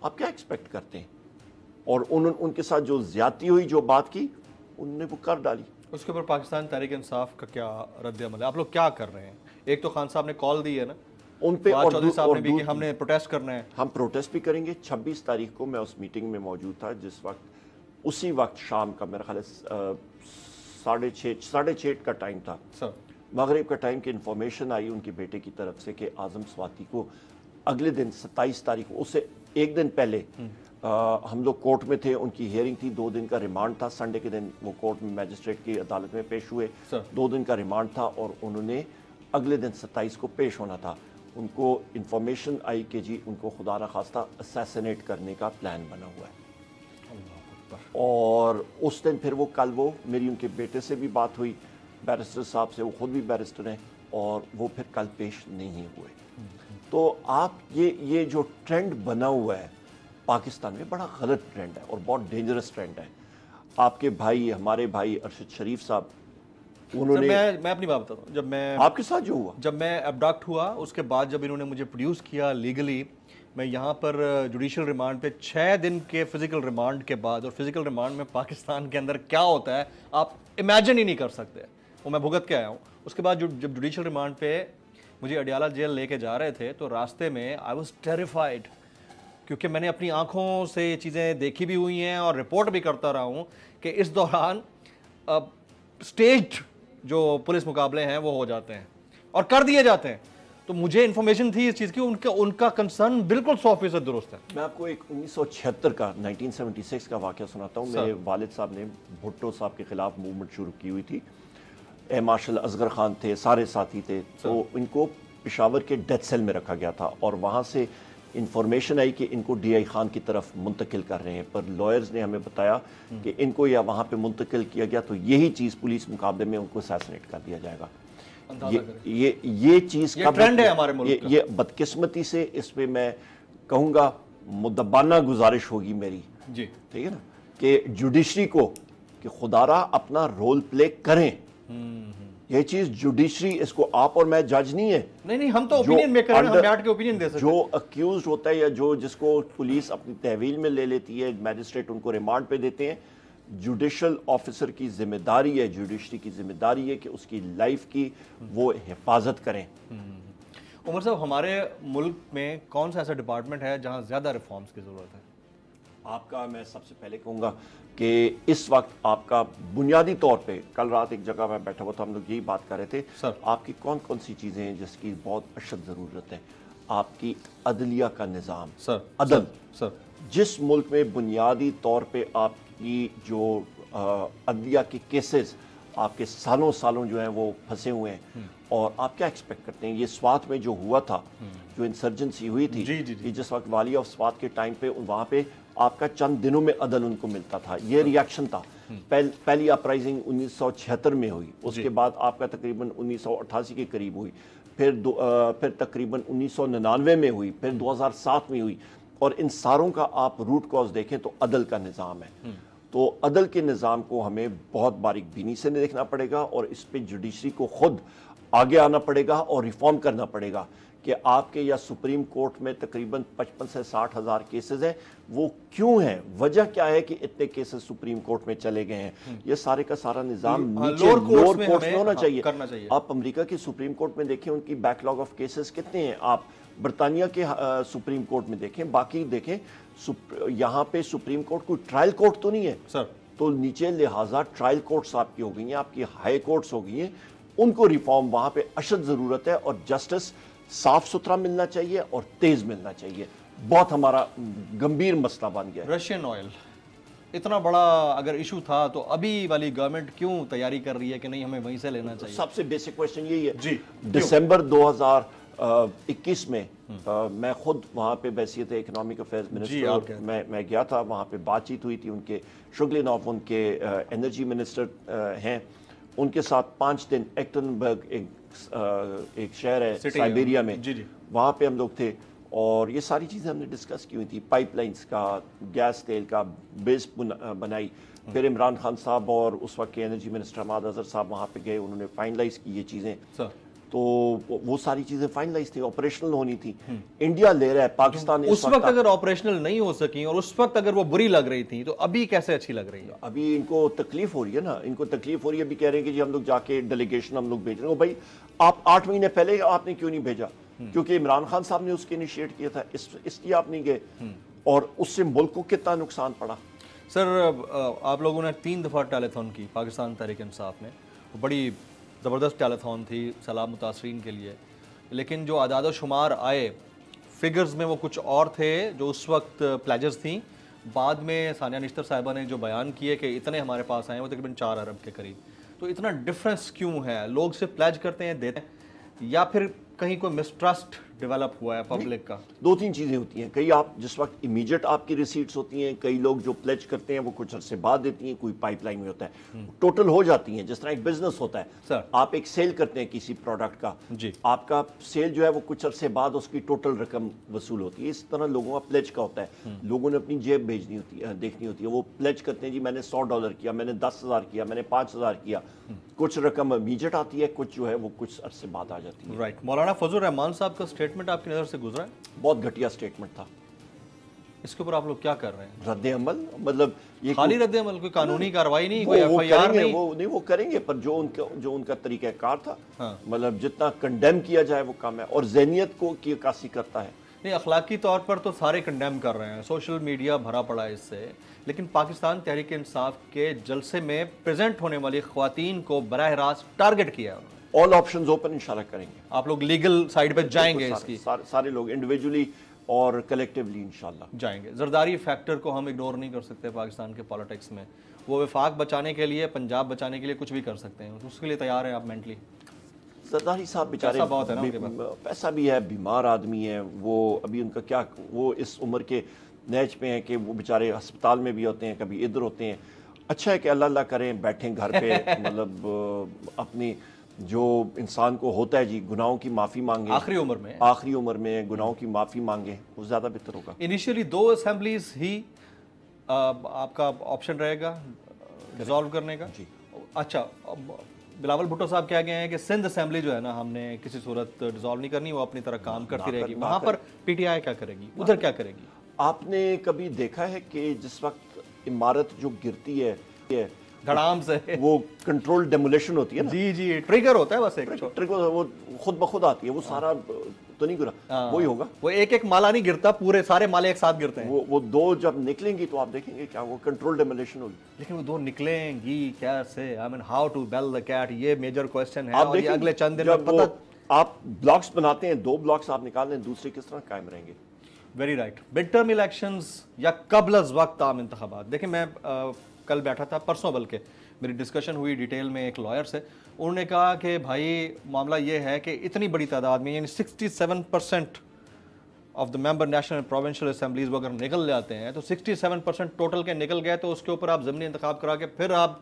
Speaker 2: آپ کیا ایکسپیکٹ کرتے ہیں؟ اور ان کے ساتھ جو زیادتی ہوئی, جو بات کی, انہوں نے وہ کر ڈالی.
Speaker 1: اس کے اوپر پاکستان تحریک انصاف کا کیا رد عمل ہے؟ آپ لوگ کیا کر رہے ہیں؟ ایک تو خان صاحب نے کال دی ہے نا
Speaker 2: ان پہ, اور
Speaker 1: چودھری صاحب نے بھی کہ ہم نے پروٹیسٹ کرنا ہے.
Speaker 2: ہم پروٹیسٹ بھی کریں گے. 26 تاریخ کو میں اس میٹنگ میں موجود تھا جس وقت اسی وقت شام کا میرا خیال ہے 6:30 کا ٹائم تھا، مغرب کا ٹائم کی انفارمیشن آئی ان کے بیٹے کی طرف سے کہ اعظم سواتی کو اگلے دن 27 تاریخ اس سے ایک دن پہلے ہم لوگ کورٹ میں تھے، ان کی ہیئرنگ تھی، 2 دن کا ریمانڈ تھا، سنڈے کے دن وہ کورٹ میں میجسٹریٹ کی عدالت میں پیش ہوئے، 2 دن کا ریمانڈ تھا اور انہوں نے اگلے دن 27 کو پیش ہونا تھا۔ ان کو انفارمیشن آئی کہ جی ان کو خدا نخواستہ اسیسینیٹ کرنے کا پلان بنا ہوا ہے، اور اس دن پھر کل میری ان کے بیٹے سے بھی بات ہوئی، بیرسٹر صاحب سے، وہ خود بھی بیرسٹر ہیں، اور وہ پھر کل پیش نہیں ہوئے۔ تو آپ یہ جو ٹرینڈ بنا ہوا ہے پاکستان میں بڑا غلط ٹرینڈ ہے اور بہت ڈینجرس ٹرینڈ ہے۔ آپ کے بھائی، ہمارے بھائی ارشد شریف صاحب، انہوں نے
Speaker 1: میں اپنی بات بتاتا ہوں، جب میں
Speaker 2: آپ کے ساتھ جو ہوا،
Speaker 1: جب میں ابڈکٹ ہوا اس کے بعد جب انہوں نے مجھے پروڈیوس کیا لیگلی، میں یہاں پر جوڈیشل ریمانڈ پہ 6 دن کے فزیکل ریمانڈ کے بعد، اور فزیکل ریمانڈ میں پاکستان کے اندر کیا ہوتا ہے آپ امیجن ہی نہیں کر سکتے، وہ میں بھگت کے آیا ہوں۔ اس کے بعد جب جوڈیشل ریمانڈ پہ مجھے اڈیالہ جیل لے کے جا رہے تھے تو راستے میں آئی واز ٹیریفائڈ، کیونکہ میں نے اپنی آنکھوں سے یہ چیزیں دیکھی بھی ہوئی ہیں اور رپورٹ بھی کرتا رہا ہوں کہ اس دوران اسٹیجڈ جو پولیس مقابلے ہیں وہ ہو جاتے ہیں اور کر دیے جاتے ہیں۔ تو مجھے انفارمیشن تھی اس چیز کی، ان کا کنسرن بالکل 100% درست ہے۔
Speaker 2: میں آپ کو ایک 1976 کا 1976 کا واقعہ سناتا ہوں۔ میرے والد صاحب نے بھٹو صاحب کے خلاف موومنٹ شروع کی ہوئی تھی، اے مارشل اصغر خان تھے، سارے ساتھی تھے، تو ان کو پشاور کے ڈیتھ سیل میں رکھا گیا تھا، اور وہاں سے انفارمیشن آئی کہ ان کو ڈی آئی خان کی طرف منتقل کر رہے ہیں، پر لائرز نے ہمیں بتایا کہ ان کو یا وہاں پہ منتقل کیا گیا تو یہی چیز پولیس مقابلے میں ان کو اسیسنیٹ کر دیا جائے گا۔ یہ چیز
Speaker 1: یہ ٹرینڈ ہے ہمارے ملک کا،
Speaker 2: یہ بدقسمتی سے اس پہ میں کہوں گا مدبانہ گزارش ہوگی میری،
Speaker 1: جی
Speaker 2: ٹھیک ہے نا، کہ جوڈیشری کو کہ خدا را اپنا رول پلے کریں۔ یہ چیز جوڈیشری، اس کو آپ اور میں جج نہیں ہے،
Speaker 1: نہیں ہم تو اوپینین میکر ہیں، ہم بیٹھ کے اوپینین دے سکتے ہیں۔
Speaker 2: جو اکیوزڈ ہوتا ہے یا جس کو پولیس اپنی تحویل میں لے لیتی ہے، میجسٹریٹ ان کو ریمانڈ پہ دیتے ہیں، جوڈیشل آفیسر کی ذمہ داری ہے، جوڈیشری کی ذمہ داری ہے کہ اس کی لائف کی وہ حفاظت کریں۔
Speaker 1: عمر صاحب، ہمارے ملک میں کون سا ایسا ڈپارٹمنٹ ہے جہاں زیادہ ریفارمز کی ضرورت ہے؟
Speaker 2: آپ کا میں سب سے پہلے کہوں گا کہ اس وقت آپ کا بنیادی طور پہ، کل رات ایک جگہ میں بیٹھا ہوا تھا، ہم لوگ یہی بات کر رہے تھے، آپ کی کون کون سی چیزیں ہیں جس کی بہت اشد ضرورت ہے؟ آپ کی عدلیہ کا نظام، عدل۔ جس ملک میں بنیادی طور پہ آپ کی جو عدلیہ کے کیسز آپ کے سالوں جو ہیں وہ پھنسے ہوئے ہیں، اور آپ کیا ایکسپیکٹ کرتے ہیں؟ یہ سوات میں جو ہوا تھا، جو انسرجنسی ہوئی تھی، جس وقت والی آف سوات کے ٹائم پہ وہاں پہ آپ کا چند دنوں میں عدل ان کو ملتا تھا، یہ ریاکشن تھا۔ پہلی اپرائزنگ 1976 میں ہوئی، اس کے بعد آپ کا تقریباً 1988 کے قریب ہوئی، پھر تقریباً 1999 میں ہوئی، پھر 2007 میں ہوئی، اور ان ساروں کا آپ روٹ کاز دیکھیں تو عدل کا نظام ہے۔ تو عدل کے نظام کو ہمیں بہت باریک بینی سے دیکھنا پڑے گا، اور اس پہ جوڈیشری کو خود آگے آنا پڑے گا اور ریفارم کرنا پڑے گا کہ آپ کے یا سپریم کورٹ میں تقریباً 55 سے 60 ہزار کیسز ہیں، وہ کیوں ہیں؟ وجہ کیا ہے کہ اتنے کیسز سپریم کورٹ میں چلے گئے ہیں؟ یہ سارے کا سارا نظام نیچے لوور کورٹس میں ہونا چاہیے۔ آپ امریکہ کی سپریم کورٹ میں دیکھیں، ان کی بیک لاگ آف کیسز کتنے ہیں، آپ برطانیہ کے سپریم کورٹ میں دیکھیں، باقی دیکھیں، یہاں پہ سپریم کورٹ کوئی ٹرائل کورٹ تو نہیں ہے سر، تو نیچے لہٰذا ٹرائل کورٹس آپ کی ہو گئی ہیں، آپ کی ہائی کورٹس ہو گئی ہیں، ان کو ریفارم وہاں پہ اشد ضرورت ہے، اور جسٹس صاف ستھرا ملنا چاہیے اور تیز ملنا چاہیے۔ بہت ہمارا گمبھیر مسئلہ بن گیا ہے۔
Speaker 1: رشین آئل اتنا بڑا اگر ایشو تھا تو ابھی والی گورنمنٹ کیوں تیاری کر رہی ہے کہ نہیں ہمیں وہیں سے لینا چاہیے؟
Speaker 2: سب سے بیسک کویسچن یہی ہے۔ دسمبر 2021 میں میں خود وہاں پہ بحیثیت اکنامک افیئرز منسٹر میں گیا تھا، وہاں پہ بات چیت ہوئی تھی، ان کے شگلینوف ان کے انرجی منسٹر ہیں، ان کے ساتھ 5 دن ایکٹنبرگ ایک شہر ہے سائبیریا میں، وہاں پہ ہم لوگ تھے، اور یہ ساری چیزیں ہم نے ڈسکس کی ہوئی تھی، پائپ لائنز کا، گیس تیل کا بیس بنائی۔ پھر عمران خان صاحب اور اس وقت کے انرجی منسٹر حماد اظہر صاحب وہاں پہ گئے، انہوں نے فائنلائز کی یہ چیزیں، تو وہ ساری چیزیں فائنلائز تھی، آپریشنل ہونی تھی۔ انڈیا لے رہا ہے، پاکستان
Speaker 1: اس وقت اگر آپریشنل نہیں ہو سکی اور اس وقت اگر وہ بری لگ رہی تھی تو ابھی کیسے اچھی لگ رہی ہے؟
Speaker 2: ابھی ان کو تکلیف ہو رہی ہے نا، ان کو تکلیف ہو رہی ہے، ابھی کہہ رہے ہیں کہ جی ہم لوگ جا کے ڈیلیگیشن ہم لوگ بھیج رہے ہیں۔ بھائی آپ 8 مہینے پہلے آپ نے کیوں نہیں بھیجا؟ کیونکہ عمران خان صاحب نے اس کے انیشیٹ کیا تھا، اس لیے آپ نہیں گئے، اور اس سے ملک کو کتنا نقصان پڑا۔
Speaker 1: سر آپ لوگوں نے 3 دفعہ ٹیلیتھون کی پاکستان تحریک انصاف نے, وہ بڑی زبردست ٹیلیتھون تھی سیلاب متاثرین کے لیے, لیکن جو اعداد و شمار آئے فگرز میں وہ کچھ اور تھے جو اس وقت پلیجز تھیں. بعد میں ثانیہ نشتر صاحبہ نے جو بیان کیے کہ اتنے ہمارے پاس آئے وہ تقریباً 4 ارب کے قریب. تو اتنا ڈفرینس کیوں ہے؟ لوگ صرف پلیج کرتے ہیں دیتے ہیں, یا پھر کہیں کوئی مسٹرسٹ ڈیولپ ہوا ہے پبلک کا؟
Speaker 2: 2-3 چیزیں ہوتی ہیں. کئی آپ جس وقت امیجیٹ آپ کی ریسیٹس ہوتی ہیں, کئی لوگ جو پلیج کرتے ہیں وہ کچھ عرصے بعد دیتی ہیں, کوئی پائپ لائن میں ہوتا ہے, ٹوٹل ہو جاتی ہیں. جس طرح ایک بزنس ہوتا ہے, آپ ایک سیل کرتے ہیں کسی پروڈکٹ کا, آپ کا سیل جو ہے وہ کچھ عرصے بعد اس کی ٹوٹل رقم وصول ہوتی ہے. اس طرح لوگوں کا پلیج کا ہوتا ہے, لوگوں نے اپنی جیب بھیجنی ہوتی ہے, دیکھنی ہوتی ہے. وہ پلیج کرتے ہیں جی میں نے $100 کیا, میں نے 10,000 کیا, میں نے 5,000 کیا. کچھ رقم امیجیٹ آتی ہے, کچھ جو ہے وہ کچھ عرصے بعد آ جاتی ہے.
Speaker 1: رائٹ. مولانا فضل الرحمان صاحب کا سٹیٹمنٹ آپ کی نظر سے گزرا ہے؟
Speaker 2: بہت گھٹیا سٹیٹمنٹ تھا.
Speaker 1: اس کے اوپر آپ لوگ کیا کر رہے ہیں؟
Speaker 2: رد عمل, مطلب یہ
Speaker 1: خالی رد عمل, کوئی قانونی کارروائی نہیں, کوئی ایف آئی آر نہیں؟
Speaker 2: وہ کریں گے, پر جو ان کا طریقہ کار تھا, مطلب جتنا کنڈیم کیا جائے وہ کم ہے, اور ذہنیت کو کی عکاسی کرتا ہے.
Speaker 1: نہیں, اخلاقی طور پر تو سارے کنڈیم کر رہے ہیں, سوشل میڈیا بھرا پڑا ہے اس سے, لیکن پاکستان تحریک انصاف کے جلسے میں پریزنٹ ہونے والی خواتین کو براہ راست ٹارگٹ کیا ہے.
Speaker 2: آل آپشنز اوپن انشاءاللہ کریں گے.
Speaker 1: آپ لوگ لیگل سائیڈ پہ جائیں گے اس کی؟
Speaker 2: سارے لوگ انڈیویجولی اور کلیکٹیولی انشاءاللہ
Speaker 1: جائیں گے. زرداری فیکٹر کو ہم اگنور نہیں کر سکتے پاکستان کے پالیٹکس میں. وہ وفاق بچانے کے لیے, پنجاب بچانے کے لیے کچھ بھی کر سکتے ہیں, اس کے لیے تیار ہیں آپ مینٹلی؟
Speaker 2: زرداری صاحب بیچارے پیسہ بھی ہے, بیمار آدمی ہیں, وہ ابھی ان کا کیا, وہ اس عمر کے نیچ پہ ہیں کہ وہ بیچارے ہسپتال میں بھی ہوتے ہیں, کبھی ادھر ہوتے ہیں. اچھا ہے کہ اللہ اللہ کریں, بیٹھیں گھر پہ, مطلب اپنی جو انسان کو ہوتا ہے جی گناہوں کی معافی مانگے, آخری عمر میں گناہوں کی معافی مانگے, وہ زیادہ بہتر ہوگا.
Speaker 1: انیشیلی 2 اسمبلیز ہی آپ کا آپشن رہے گا ڈیزالو کرنے کا؟
Speaker 2: جی.
Speaker 1: اچھا, بلاول بھٹو صاحب کہہ گئے ہیں کہ سندھ اسمبلی جو ہے نا ہم نے کسی صورت ڈیزالو نہیں کرنی, وہ اپنی طرح کام کرتی رہے گی. وہاں پر پی ٹی آئی کیا کرے گی, ادھر کیا کرے گی؟
Speaker 2: آپ نے کبھی دیکھا ہے کہ جس وقت عمارت جو گرتی ہے
Speaker 1: دھڑام سے,
Speaker 2: وہ کنٹرول ڈیمولیشن ہوتی ہے نا؟
Speaker 1: جی, ٹریگر ہوتا ہے بس, ایک
Speaker 2: ٹریگر وہ خود بخود آتی ہے, وہ سارا تو نہیں گرا, وہی ہوگا.
Speaker 1: وہ ایک مالا نہیں گرتا, پورے سارے مالے ایک ساتھ گرتے ہیں.
Speaker 2: وہ 2 جب نکلیں گی تو آپ دیکھیں گے کیا وہ کنٹرول ڈیمولیشن ہوگی.
Speaker 1: لیکن وہ 2 نکلیں گی کیسے؟ I mean how to bell the cat, یہ میجر کوسچن ہے. اور یہ اگلے چند دن میں پتہ,
Speaker 2: آپ بلاکس بناتے ہیں, 2 بلاکس آپ نکال لیں, دوسرے کس طرح قائم رہیں گے؟
Speaker 1: Very right. Mid term elections یا قبل از وقت عام انتخابات. دیکھیں میں کل بیٹھا تھا, پرسوں بلکہ میری ڈسکشن ہوئی ڈیٹیل میں ایک لائر سے. انہوں نے کہا کہ بھائی معاملہ یہ ہے کہ اتنی بڑی تعداد میں, یعنی 67% of the member national provincial assemblies وہ اگر نکل جاتے ہیں تو 67% ٹوٹل کے نکل گئے, تو اس کے اوپر آپ ضمنی انتخاب کرا کے پھر آپ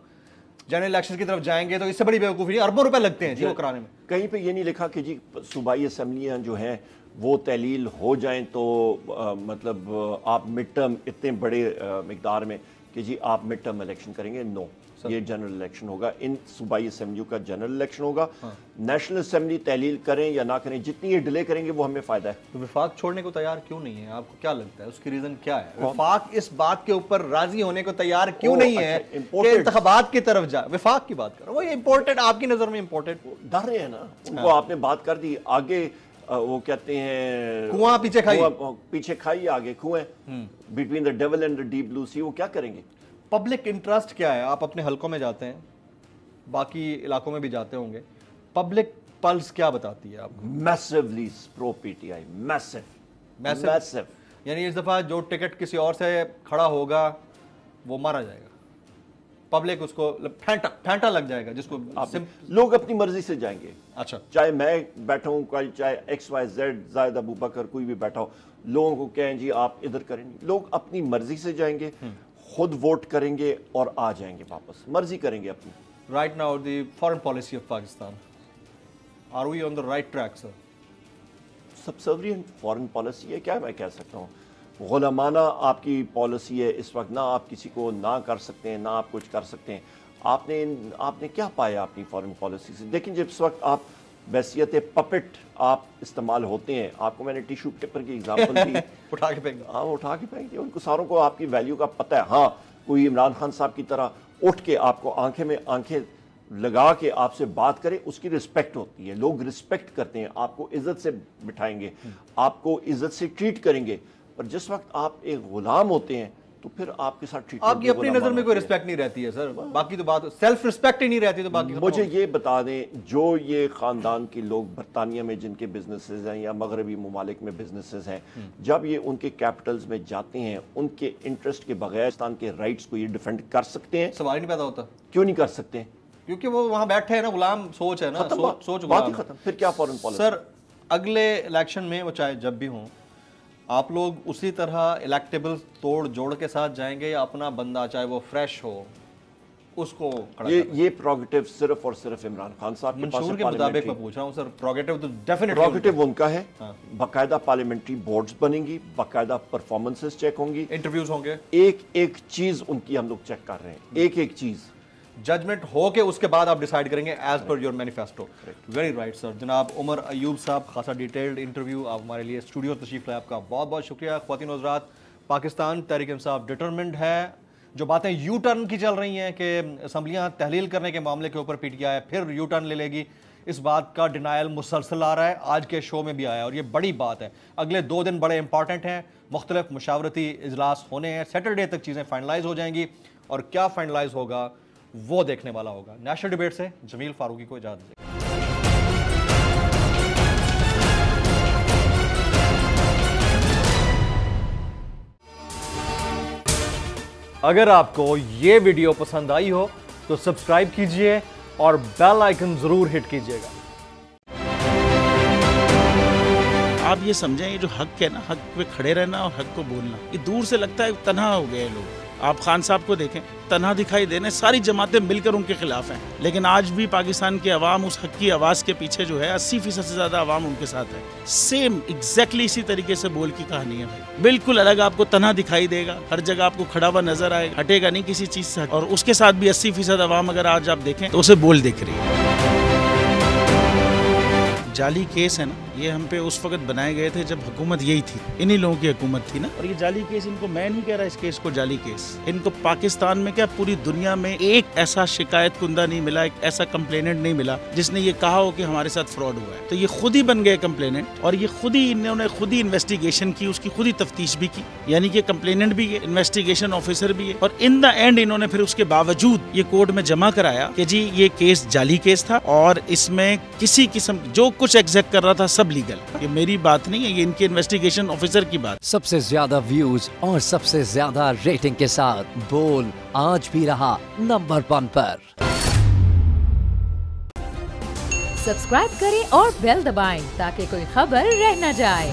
Speaker 1: جنرل الیکشن کی طرف جائیں گے, تو اس سے بڑی بیوقوفی نہیں. اربوں روپے لگتے ہیں جی وہ کرانے میں.
Speaker 2: کہیں پہ یہ نہیں لکھا کہ جی صوبائی اسمبلیاں جو ہیں وہ تحلیل ہو جائیں تو مطلب آپ مڈ ٹرم اتنے بڑے مقدار میں کہ جی آپ مڈ ٹرم الیکشن کریں گے. نو, یہ جنرل الیکشن ہوگا, ان صوبائی اسمبلیوں کا جنرل الیکشن ہوگا. نیشنل اسمبلی تحلیل کریں یا نہ کریں, جتنی یہ ڈیلے کریں گے وہ ہمیں فائدہ ہے.
Speaker 1: تو وفاق چھوڑنے کو تیار کیوں نہیں ہے؟ آپ کو کیا لگتا ہے اس کی ریزن کیا ہے؟ وفاق اس بات کے اوپر راضی ہونے کو تیار کیوں نہیں ہے کہ انتخابات کی طرف جائے؟ وفاق کی بات کرو, وہ امپورٹنٹ آپ کی نظر میں امپورٹنٹ
Speaker 2: ڈر رہے ہیں نا, ان کو آپ نے بات کر دی, آگے وہ کہتے ہیں
Speaker 1: کنواں
Speaker 2: پیچھے کھائی, آگے کنویں, between the devil and the deep blue sea. وہ کیا کریں گے؟
Speaker 1: پبلک انٹرسٹ کیا ہے؟ آپ اپنے حلقوں میں جاتے ہیں, باقی علاقوں میں بھی جاتے ہوں گے, پبلک پلس کیا بتاتی ہے آپ کو؟
Speaker 2: میسیولی پرو پی ٹی آئی, میسیو.
Speaker 1: یعنی اس دفعہ جو ٹکٹ کسی اور سے کھڑا ہوگا وہ مارا جائے گا, پبلک اس کو پھینٹا لگ جائے گا, جس کو
Speaker 2: لوگ اپنی مرضی سے جائیں گے.
Speaker 1: اچھا,
Speaker 2: چاہے میں بیٹھا ہوں, چاہے ایکس وائی زیڈ, زاہد ابو بکر, کوئی بھی بیٹھا ہو, لوگوں کو کہیں جی آپ ادھر کریں. لوگ اپنی مرضی سے جائیں گے, خود ووٹ کریں گے اور آ جائیں گے واپس, مرضی کریں گے اپنی.
Speaker 1: Right now the foreign policy of Pakistan, are we on the right track sir?
Speaker 2: Subservient foreign policy ہے, کیا میں کہہ سکتا ہوں, غلامانہ آپ کی پالیسی ہے اس وقت. نہ آپ کسی کو نہ کر سکتے ہیں, نہ آپ کچھ کر سکتے ہیں. آپ نے کیا پایا اپنی فارن پالیسی سے؟ دیکھیں جب اس وقت آپ بحیثیت پپٹ آپ استعمال ہوتے ہیں, آپ کو میں نے ٹیشو پیپر کی ایگزامپل دی,
Speaker 1: اٹھا کے پھینک,
Speaker 2: ہاں اٹھا کے پھینک دیا. ان کو ساروں کو آپ کی ویلیو کا پتہ ہے. ہاں کوئی عمران خان صاحب کی طرح اٹھ کے آپ کو آنکھیں میں آنکھیں لگا کے آپ سے بات کرے, اس کی رسپیکٹ ہوتی ہے. لوگ رسپیکٹ کرتے ہیں, آپ کو عزت سے بٹھائیں گے, آپ کو عزت سے ٹریٹ کریں گے. پر جس وقت آپ ایک غلام ہوتے ہیں تو پھر آپ کے ساتھ
Speaker 1: آپ کی اپنی نظر میں کوئی رسپیکٹ نہیں رہتی ہے سر, باقی تو بات سیلف رسپیکٹ ہی نہیں رہتی تو باقی.
Speaker 2: مجھے یہ بتا دیں, جو یہ خاندان کے لوگ برطانیہ میں جن کے بزنسز ہیں یا مغربی ممالک میں بزنسز ہیں, جب یہ ان کے کیپٹلز میں جاتے ہیں, ان کے انٹرسٹ کے بغیر پاکستان کے رائٹس کو یہ ڈیفینڈ کر سکتے ہیں؟
Speaker 1: سوال ہی نہیں پیدا ہوتا.
Speaker 2: کیوں نہیں کر سکتے؟
Speaker 1: کیونکہ وہ وہاں بیٹھے ہیں نا, غلام سوچ ہے نا, سوچ
Speaker 2: بات ہی ختم. پھر کیا فورن پالیسی؟
Speaker 1: سر اگلے الیکشن میں وہ چاہے جب بھی ہوں, آپ لوگ اسی طرح الیکٹیبل توڑ جوڑ کے ساتھ جائیں گے یا اپنا بندہ چاہے وہ فریش ہو اس کو کھڑا کریں گے؟
Speaker 2: یہ پروگیٹو صرف اور صرف عمران خان صاحب کے پاس ہے.
Speaker 1: منشور کے مطابق میں پوچھ رہا ہوں سر, پروگیٹو تو ڈیفینیٹلی
Speaker 2: پروگیٹو ان کا ہے. باقاعدہ پارلیمنٹری بورڈز بنیں گی, باقاعدہ پرفارمنسز چیک ہوں گی,
Speaker 1: انٹرویوز ہوں گے,
Speaker 2: ایک ایک چیز ان کی ہم لوگ چیک کر رہے ہیں, ایک ایک چیز.
Speaker 1: ججمنٹ ہو کے اس کے بعد آپ ڈیسائیڈ کریں گے as per your manifesto. Very right sir. جناب عمر ایوب صاحب, خاصا ڈیٹیلڈ انٹرویو آپ ہمارے لیے اسٹوڈیو تشریف لائے, آپ کا بہت بہت شکریہ. خواتین و حضرات, پاکستان تحریک انصاف ڈٹرمنڈ ہے. جو باتیں یو ٹرن کی چل رہی ہیں کہ اسمبلیاں تحلیل کرنے کے معاملے کے اوپر پی ٹی آئی پھر یو ٹرن لے لے گی, اس بات کا ڈینائل مسلسل آ رہا ہے. آج کے شو میں بھی آیا اور یہ بڑی بات ہے. اگلے 2 دن بڑے امپارٹنٹ ہیں, مختلف مشاورتی اجلاس ہونے ہیں, سیٹرڈے تک چیزیں فائنلائز ہو جائیں گی اور کیا فائنلائز ہوگا وہ دیکھنے والا ہوگا. نیشنل ڈیبیٹ سے جمیل فاروقی کو اجازت دیں. اگر آپ کو یہ ویڈیو پسند آئی ہو تو سبسکرائب کیجئے اور بیل آئیکن ضرور ہٹ کیجئے گا.
Speaker 4: آپ یہ سمجھیں, یہ جو حق ہے نا, حق پہ کھڑے رہنا اور حق کو بولنا, یہ دور سے لگتا ہے تنہا ہو گئے لوگ. آپ خان صاحب کو دیکھیں, تنہا دکھائی دینے, ساری جماعتیں مل کر ان کے خلاف ہیں, لیکن آج بھی پاکستان کے عوام اس حق کی آواز کے پیچھے جو ہے 80% سے زیادہ عوام ان کے ساتھ ہے. سیم ایگزیکٹلی اسی طریقے سے بول کی کہانی ہے بھائی, بالکل الگ. آپ کو تنہا دکھائی دے گا, ہر جگہ آپ کو کھڑا ہوا نظر آئے گا, ہٹے گا نہیں کسی چیز سے, اور اس کے ساتھ بھی 80% عوام اگر آج آپ دیکھیں تو اسے بول دیکھ رہی ہے. جعلی کیس ہے نا, یہ ہم پہ اس وقت بنائے گئے تھے جب حکومت یہی تھی, انہی لوگوں کی حکومت تھی نا. اور یہ جعلی کیس, ان کو میں نہیں کہہ رہا اس کیس کو جعلی کیس, ان کو پاکستان میں کیا پوری دنیا میں ایک ایسا شکایت کنندہ نہیں ملا, ایک ایسا کمپلیننٹ نہیں ملا جس نے یہ کہا ہو کہ ہمارے ساتھ فراڈ ہوا ہے. تو یہ خود ہی بن گئے کمپلیننٹ, اور یہ خود ہی انہوں نے خود ہی انویسٹیگیشن کی, اس کی خود ہی تفتیش بھی کی, یعنی کہ کمپلیننٹ بھی ہے, انویسٹیگیشن آفیسر بھی ہے, اور ان دا اینڈ انہوں نے پھر اس کے باوجود یہ کورٹ میں جمع کرایا کہ جی یہ کیس جعلی کیس تھا اور اس میں کسی قسم جو کچھ ایگزیکٹ کر رہا تھا سب لیگل. یہ میری بات نہیں ہے, یہ ان کے انویسٹیگیشن آفیسر کی بات.
Speaker 5: سب سے زیادہ ویوز اور سب سے زیادہ ریٹنگ کے ساتھ بول آج بھی رہا نمبر 1 پر.
Speaker 6: سبسکرائب کریں اور بیل دبائیں تاکہ کوئی خبر رہ نہ جائے.